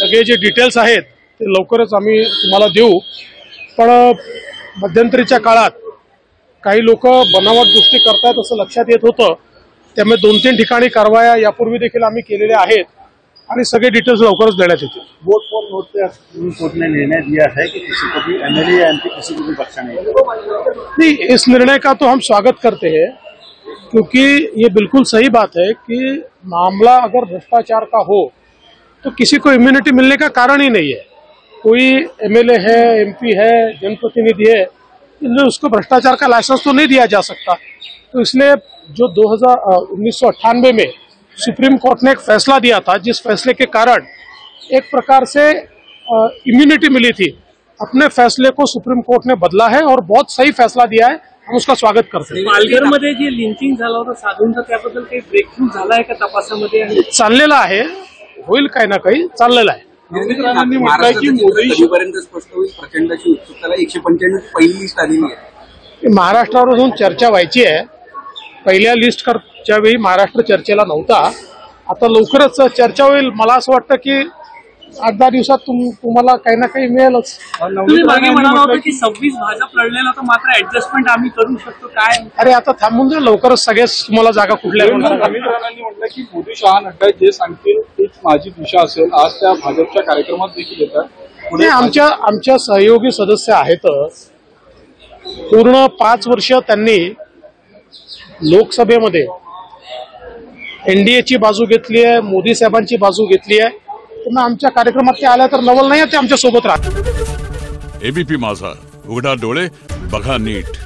सगळे जे डिटेल्स आहेत ते लवकरच आम्ही तुम्हाला देऊ। पण मध्यंतरीच्या काळात काही लोक बनावट गोष्टी करतात असं लक्षात येत होतं, त्यामुळे 2-3 ठिकाणी कारवाया यापूर्वी देखील आम्ही केलेल्या आहेत आणि सगळे डिटेल्स लवकरच देण्यात येतील। Vote for note pay court ने निर्णय दिया है कि किसी को भी एमएलए या एमपी किसी को भी बख्शा नहीं। इस निर्णय का तो हम स्वागत करते हैं, क्योंकि ये बिल्कुल सही बात है कि मामला अगर भ्रष्टाचार का हो तो किसी को इम्यूनिटी मिलने का कारण ही नहीं है। कोई एमएलए है, एमपी है, जनप्रतिनिधि है, इसलिए उसको भ्रष्टाचार का लाइसेंस तो नहीं दिया जा सकता। तो इसलिए जो 1998 में सुप्रीम कोर्ट ने एक फैसला दिया था, जिस फैसले के कारण एक प्रकार से इम्यूनिटी मिली थी, अपने फैसले को सुप्रीम कोर्ट ने बदला है और बहुत सही फैसला दिया है, हम उसका स्वागत करते हैं। पालघरमध्ये जे लिंचिंग झालं होतं साधूंचं, त्याबद्दल काही ब्रेकथ्रू झाला आहे का तपासामध्ये? चाललेला आहे, होईल काही ना काही चाललेला आहे। म्हटलंय की मोदीपर्यंत स्पष्ट होईल प्रचंडाची उत्सुकता, 195 पहिली लिस्ट आलेली आहे। महाराष्ट्रावरून चर्चा व्हायची आहे, पहिल्या लिस्टच्या वेळी महाराष्ट्र चर्चेला नव्हता, आता लवकरच चर्चा होईल। मला असं वाटतं की 8-10 दिवसात तुम्हाला काही ना काही मिळेलच। तुम्ही मागे म्हणाला होता की 26 भाजप लढलेला तर मात्र ऍडजस्टमेंट आम्ही करू शकतो, काय? अरे आता थांबून जा, लवकरच सगळेच तुम्हाला जागा कुठल्या अमित राणांनी म्हटलं की मोदी शहा नड्डा जे सांगतील तीच माझी दिशा असेल। आज त्या भाजपच्या कार्यक्रमात देखील येतात। पुढे आमच्या सहयोगी सदस्य आहेत, पूर्ण 5 वर्ष त्यांनी लोकसभेमध्ये एनडीएची बाजू घेतली आहे, मोदी साहेबांची बाजू घेतली आहे। त्यांना आमच्या कार्यक्रमात ते आल्या तर नवल नाही, ते आमच्या सोबत राहतात। एबीपी माझा, उघडा डोळे बघा नीट।